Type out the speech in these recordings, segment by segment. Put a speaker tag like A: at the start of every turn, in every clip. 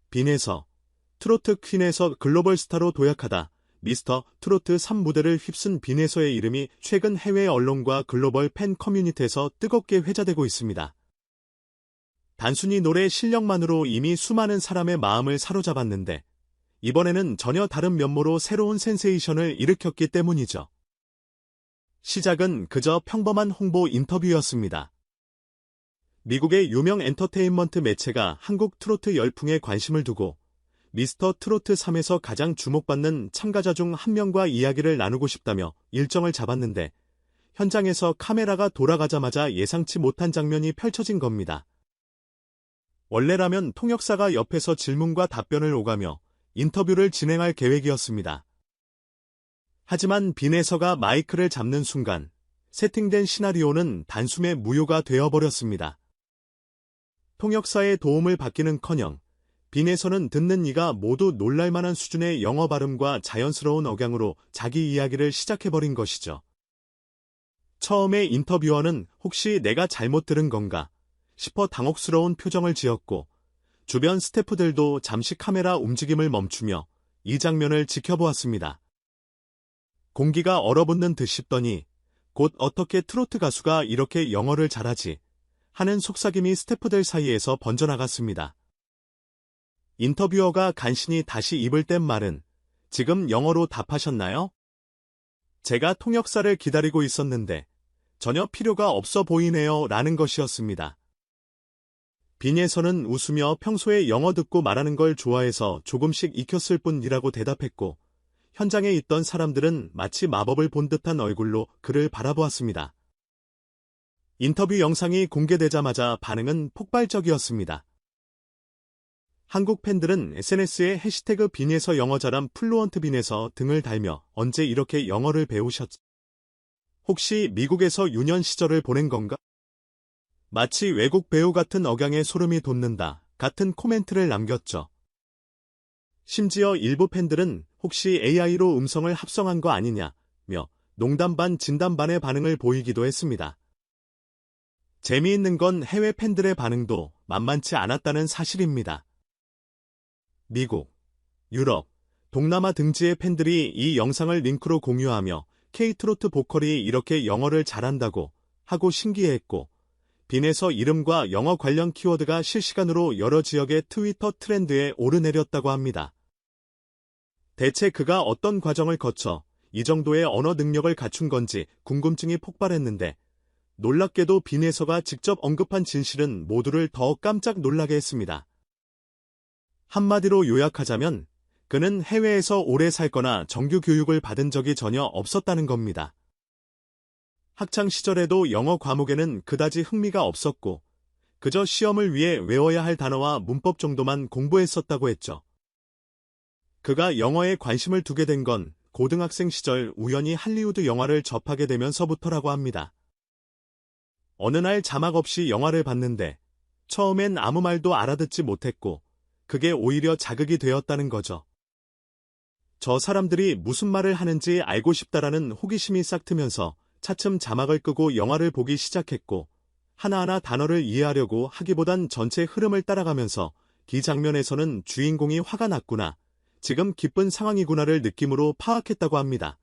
A: 빈에서 트로트 퀸에서 글로벌 스타로 도약하다 미스터 트로트 3 무대를 휩쓴 빈에서의 이름이 최근 해외 언론과 글로벌 팬 커뮤니티에서 뜨겁게 회자되고 있습니다. 단순히 노래 실력만으로 이미 수많은 사람의 마음을 사로잡았는데 이번에는 전혀 다른 면모로 새로운 센세이션을 일으켰기 때문이죠. 시작은 그저 평범한 홍보 인터뷰였습니다. 미국의 유명 엔터테인먼트 매체가 한국 트로트 열풍에 관심을 두고 미스터 트로트 3에서 가장 주목받는 참가자 중 한 명과 이야기를 나누고 싶다며 일정을 잡았는데 현장에서 카메라가 돌아가자마자 예상치 못한 장면이 펼쳐진 겁니다. 원래라면 통역사가 옆에서 질문과 답변을 오가며 인터뷰를 진행할 계획이었습니다. 하지만 빈에서가 마이크를 잡는 순간 세팅된 시나리오는 단숨에 무효가 되어버렸습니다. 통역사의 도움을 받기는커녕 빈에서는 듣는 이가 모두 놀랄만한 수준의 영어 발음과 자연스러운 억양으로 자기 이야기를 시작해버린 것이죠. 처음에 인터뷰어는 혹시 내가 잘못 들은 건가 싶어 당혹스러운 표정을 지었고 주변 스태프들도 잠시 카메라 움직임을 멈추며 이 장면을 지켜보았습니다. 공기가 얼어붙는 듯 싶더니 곧 어떻게 트로트 가수가 이렇게 영어를 잘하지 하는 속삭임이 스태프들 사이에서 번져나갔습니다. 인터뷰어가 간신히 다시 입을 뗀 말은 지금 영어로 답하셨나요? 제가 통역사를 기다리고 있었는데 전혀 필요가 없어 보이네요 라는 것이었습니다. 빈에서는 웃으며 평소에 영어 듣고 말하는 걸 좋아해서 조금씩 익혔을 뿐이라고 대답했고 현장에 있던 사람들은 마치 마법을 본 듯한 얼굴로 그를 바라보았습니다. 인터뷰 영상이 공개되자마자 반응은 폭발적이었습니다. 한국 팬들은 SNS에 해시태그 빈에서 영어 잘함 플루언트 빈에서 등을 달며 언제 이렇게 영어를 배우셨지? 혹시 미국에서 유년 시절을 보낸 건가? 마치 외국 배우 같은 억양에 소름이 돋는다 같은 코멘트를 남겼죠. 심지어 일부 팬들은 혹시 AI로 음성을 합성한 거 아니냐며 농담 반 진담 반의 반응을 보이기도 했습니다. 재미있는 건 해외 팬들의 반응도 만만치 않았다는 사실입니다. 미국, 유럽, 동남아 등지의 팬들이 이 영상을 링크로 공유하며 K-트로트 보컬이 이렇게 영어를 잘한다고 하고 신기해했고 빈에서 이름과 영어 관련 키워드가 실시간으로 여러 지역의 트위터 트렌드에 오르내렸다고 합니다. 대체 그가 어떤 과정을 거쳐 이 정도의 언어 능력을 갖춘 건지 궁금증이 폭발했는데 놀랍게도 빈에서가 직접 언급한 진실은 모두를 더 깜짝 놀라게 했습니다. 한마디로 요약하자면 그는 해외에서 오래 살거나 정규 교육을 받은 적이 전혀 없었다는 겁니다. 학창 시절에도 영어 과목에는 그다지 흥미가 없었고 그저 시험을 위해 외워야 할 단어와 문법 정도만 공부했었다고 했죠. 그가 영어에 관심을 두게 된 건 고등학생 시절 우연히 할리우드 영화를 접하게 되면서부터라고 합니다. 어느 날 자막 없이 영화를 봤는데 처음엔 아무 말도 알아듣지 못했고 그게 오히려 자극이 되었다는 거죠. 저 사람들이 무슨 말을 하는지 알고 싶다라는 호기심이 싹트면서 차츰 자막을 끄고 영화를 보기 시작했고 하나하나 단어를 이해하려고 하기보단 전체 흐름을 따라가면서 이 장면에서는 주인공이 화가 났구나, 지금 기쁜 상황이구나를 느낌으로 파악했다고 합니다.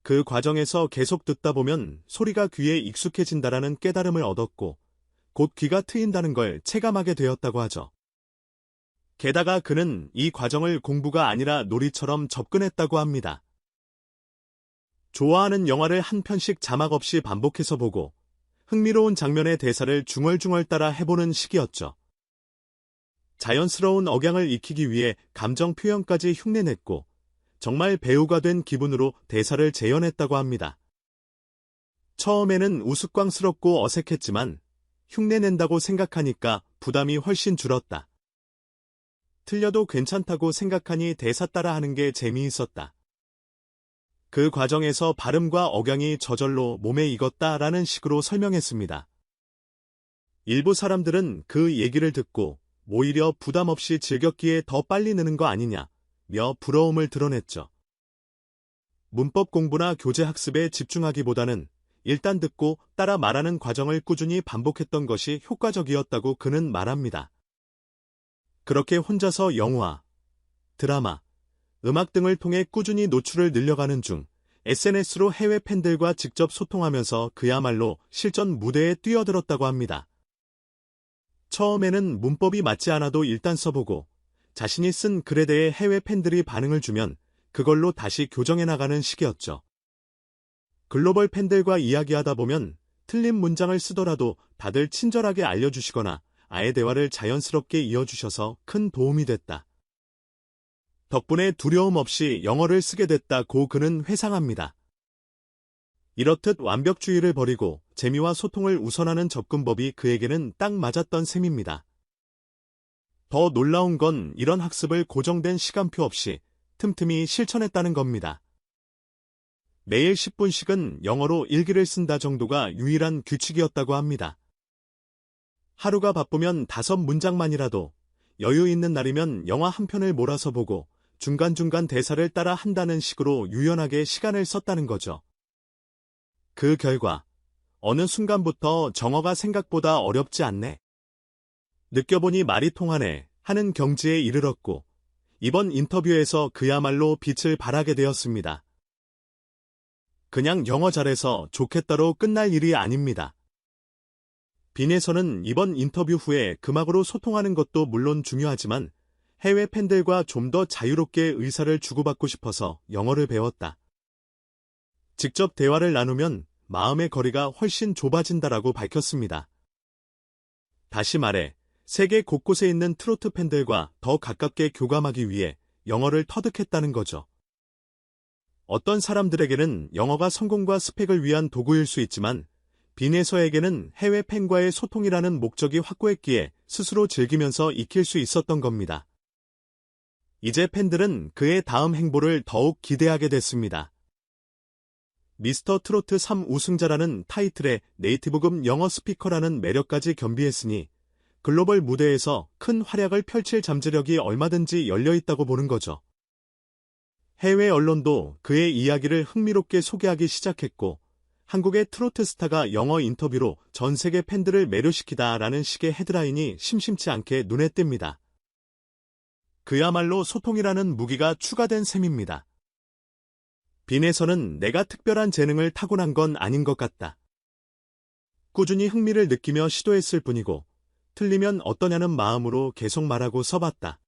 A: 그 과정에서 계속 듣다 보면 소리가 귀에 익숙해진다라는 깨달음을 얻었고 곧 귀가 트인다는 걸 체감하게 되었다고 하죠. 게다가 그는 이 과정을 공부가 아니라 놀이처럼 접근했다고 합니다. 좋아하는 영화를 한 편씩 자막 없이 반복해서 보고 흥미로운 장면의 대사를 중얼중얼 따라 해보는 시기였죠. 자연스러운 억양을 익히기 위해 감정 표현까지 흉내냈고 정말 배우가 된 기분으로 대사를 재현했다고 합니다. 처음에는 우스꽝스럽고 어색했지만 흉내낸다고 생각하니까 부담이 훨씬 줄었다. 틀려도 괜찮다고 생각하니 대사 따라 하는 게 재미있었다. 그 과정에서 발음과 억양이 저절로 몸에 익었다라는 식으로 설명했습니다. 일부 사람들은 그 얘기를 듣고 오히려 부담 없이 즐겼기에 더 빨리 느는 거 아니냐며 부러움을 드러냈죠. 문법 공부나 교재 학습에 집중하기보다는 일단 듣고 따라 말하는 과정을 꾸준히 반복했던 것이 효과적이었다고 그는 말합니다. 그렇게 혼자서 영화, 드라마, 음악 등을 통해 꾸준히 노출을 늘려가는 중 SNS로 해외 팬들과 직접 소통하면서 그야말로 실전 무대에 뛰어들었다고 합니다. 처음에는 문법이 맞지 않아도 일단 써보고 자신이 쓴 글에 대해 해외 팬들이 반응을 주면 그걸로 다시 교정해 나가는 시기였죠. 글로벌 팬들과 이야기하다 보면 틀린 문장을 쓰더라도 다들 친절하게 알려주시거나 아예 대화를 자연스럽게 이어주셔서 큰 도움이 됐다. 덕분에 두려움 없이 영어를 쓰게 됐다고 그는 회상합니다. 이렇듯 완벽주의를 버리고 재미와 소통을 우선하는 접근법이 그에게는 딱 맞았던 셈입니다. 더 놀라운 건 이런 학습을 고정된 시간표 없이 틈틈이 실천했다는 겁니다. 매일 10분씩은 영어로 일기를 쓴다 정도가 유일한 규칙이었다고 합니다. 하루가 바쁘면 5문장만이라도, 여유 있는 날이면 영화 한 편을 몰아서 보고 중간중간 대사를 따라 한다는 식으로 유연하게 시간을 썼다는 거죠. 그 결과 어느 순간부터 정어가 생각보다 어렵지 않네, 느껴보니 말이 통하네 하는 경지에 이르렀고 이번 인터뷰에서 그야말로 빛을 발하게 되었습니다. 그냥 영어 잘해서 좋겠다로 끝날 일이 아닙니다. 빈에서는 이번 인터뷰 후에 금악으로 소통하는 것도 물론 중요하지만 해외 팬들과 좀 더 자유롭게 의사를 주고받고 싶어서 영어를 배웠다. 직접 대화를 나누면 마음의 거리가 훨씬 좁아진다라고 밝혔습니다. 다시 말해 세계 곳곳에 있는 트로트 팬들과 더 가깝게 교감하기 위해 영어를 터득했다는 거죠. 어떤 사람들에게는 영어가 성공과 스펙을 위한 도구일 수 있지만 빈에서에게는 해외 팬과의 소통이라는 목적이 확고했기에 스스로 즐기면서 익힐 수 있었던 겁니다. 이제 팬들은 그의 다음 행보를 더욱 기대하게 됐습니다. 미스터 트로트 3 우승자라는 타이틀에 네이티브급 영어 스피커라는 매력까지 겸비했으니 글로벌 무대에서 큰 활약을 펼칠 잠재력이 얼마든지 열려있다고 보는 거죠. 해외 언론도 그의 이야기를 흥미롭게 소개하기 시작했고 한국의 트로트 스타가 영어 인터뷰로 전 세계 팬들을 매료시키다라는 식의 헤드라인이 심심치 않게 눈에 띕니다. 그야말로 소통이라는 무기가 추가된 셈입니다. 빈에서는 내가 특별한 재능을 타고난 건 아닌 것 같다. 꾸준히 흥미를 느끼며 시도했을 뿐이고 틀리면 어떠냐는 마음으로 계속 말하고 써봤다.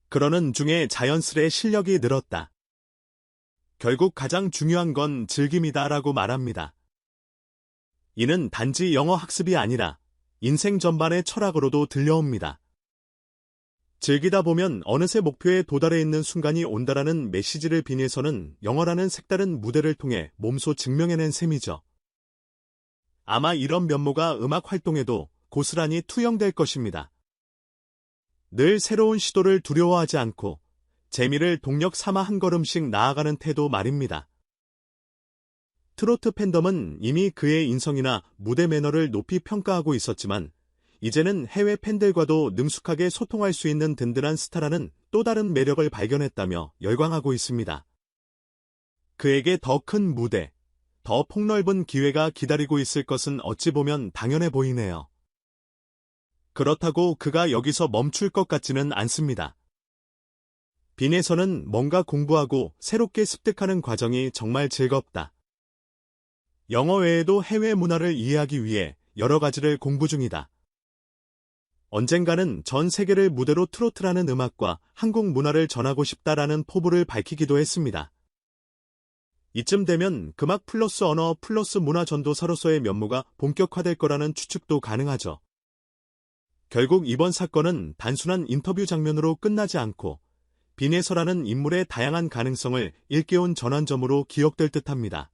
A: 그러는 중에 자연스레 실력이 늘었다. 결국 가장 중요한 건 즐김이다라고 말합니다. 이는 단지 영어 학습이 아니라 인생 전반의 철학으로도 들려옵니다. 즐기다 보면 어느새 목표에 도달해 있는 순간이 온다라는 메시지를 빈에서는 영어라는 색다른 무대를 통해 몸소 증명해낸 셈이죠. 아마 이런 면모가 음악 활동에도 고스란히 투영될 것입니다. 늘 새로운 시도를 두려워하지 않고 재미를 동력 삼아 한 걸음씩 나아가는 태도 말입니다. 트로트 팬덤은 이미 그의 인성이나 무대 매너를 높이 평가하고 있었지만 이제는 해외 팬들과도 능숙하게 소통할 수 있는 든든한 스타라는 또 다른 매력을 발견했다며 열광하고 있습니다. 그에게 더 큰 무대, 더 폭넓은 기회가 기다리고 있을 것은 어찌 보면 당연해 보이네요. 그렇다고 그가 여기서 멈출 것 같지는 않습니다. 빈에서는 뭔가 공부하고 새롭게 습득하는 과정이 정말 즐겁다. 영어 외에도 해외 문화를 이해하기 위해 여러 가지를 공부 중이다. 언젠가는 전 세계를 무대로 트로트라는 음악과 한국 문화를 전하고 싶다라는 포부를 밝히기도 했습니다. 이쯤 되면 금악 플러스 언어 플러스 문화 전도사로서의 면모가 본격화될 거라는 추측도 가능하죠. 결국 이번 사건은 단순한 인터뷰 장면으로 끝나지 않고 빈에서라는 인물의 다양한 가능성을 일깨운 전환점으로 기억될 듯합니다.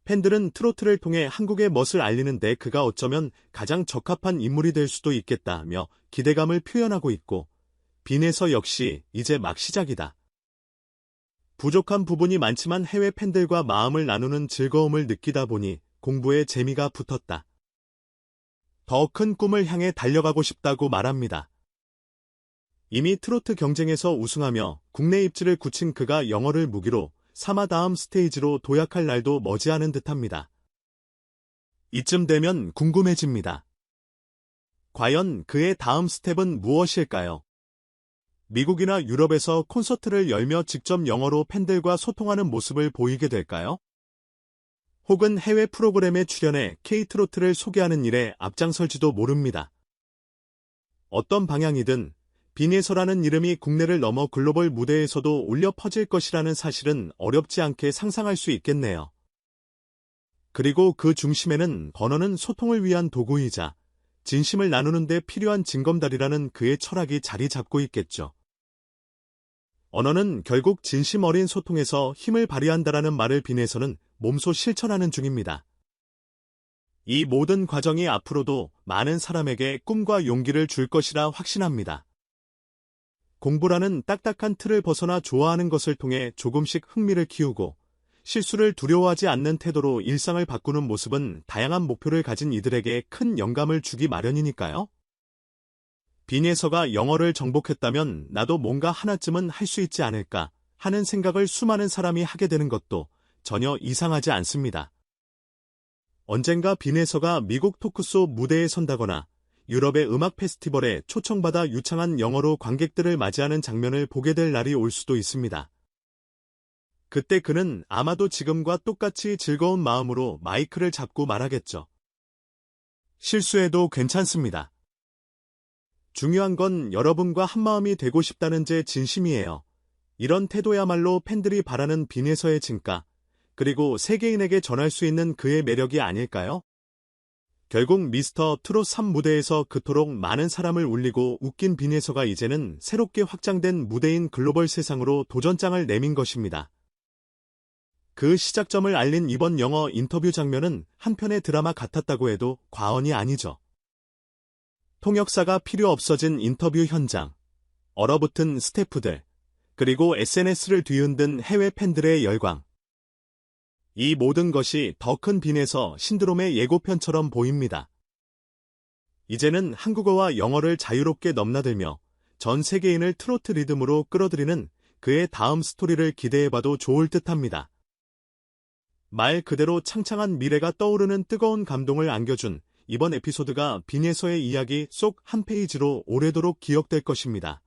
A: 팬들은 트로트를 통해 한국의 멋을 알리는 데 그가 어쩌면 가장 적합한 인물이 될 수도 있겠다며 기대감을 표현하고 있고 빈에서 역시 이제 막 시작이다. 부족한 부분이 많지만 해외 팬들과 마음을 나누는 즐거움을 느끼다 보니 공부에 재미가 붙었다. 더 큰 꿈을 향해 달려가고 싶다고 말합니다. 이미 트로트 경쟁에서 우승하며 국내 입지를 굳힌 그가 영어를 무기로 삼아 다음 스테이지로 도약할 날도 머지않은 듯합니다. 이쯤 되면 궁금해집니다. 과연 그의 다음 스텝은 무엇일까요? 미국이나 유럽에서 콘서트를 열며 직접 영어로 팬들과 소통하는 모습을 보이게 될까요? 혹은 해외 프로그램에 출연해 K-트로트를 소개하는 일에 앞장설지도 모릅니다. 어떤 방향이든 빈예서라는 이름이 국내를 넘어 글로벌 무대에서도 울려 퍼질 것이라는 사실은 어렵지 않게 상상할 수 있겠네요. 그리고 그 중심에는 언어는 소통을 위한 도구이자 진심을 나누는 데 필요한 징검다리라는 그의 철학이 자리 잡고 있겠죠. 언어는 결국 진심 어린 소통에서 힘을 발휘한다라는 말을 빈에서는 몸소 실천하는 중입니다. 이 모든 과정이 앞으로도 많은 사람에게 꿈과 용기를 줄 것이라 확신합니다. 공부라는 딱딱한 틀을 벗어나 좋아하는 것을 통해 조금씩 흥미를 키우고 실수를 두려워하지 않는 태도로 일상을 바꾸는 모습은 다양한 목표를 가진 이들에게 큰 영감을 주기 마련이니까요. 빈예서가 영어를 정복했다면 나도 뭔가 하나쯤은 할 수 있지 않을까 하는 생각을 수많은 사람이 하게 되는 것도 전혀 이상하지 않습니다. 언젠가 빈예서가 미국 토크쇼 무대에 선다거나 유럽의 음악 페스티벌에 초청받아 유창한 영어로 관객들을 맞이하는 장면을 보게 될 날이 올 수도 있습니다. 그때 그는 아마도 지금과 똑같이 즐거운 마음으로 마이크를 잡고 말하겠죠. 실수해도 괜찮습니다. 중요한 건 여러분과 한마음이 되고 싶다는 제 진심이에요. 이런 태도야말로 팬들이 바라는 빈예서의 진가, 그리고 세계인에게 전할 수 있는 그의 매력이 아닐까요? 결국 미스터 트롯 3 무대에서 그토록 많은 사람을 울리고 웃긴 빈예서가 이제는 새롭게 확장된 무대인 글로벌 세상으로 도전장을 내민 것입니다. 그 시작점을 알린 이번 영어 인터뷰 장면은 한편의 드라마 같았다고 해도 과언이 아니죠. 통역사가 필요 없어진 인터뷰 현장, 얼어붙은 스태프들, 그리고 SNS를 뒤흔든 해외 팬들의 열광. 이 모든 것이 더 큰 빈에서 신드롬의 예고편처럼 보입니다. 이제는 한국어와 영어를 자유롭게 넘나들며 전 세계인을 트로트 리듬으로 끌어들이는 그의 다음 스토리를 기대해봐도 좋을 듯합니다. 말 그대로 창창한 미래가 떠오르는 뜨거운 감동을 안겨준 이번 에피소드가 빈예서의 이야기 속 한 페이지로 오래도록 기억될 것입니다.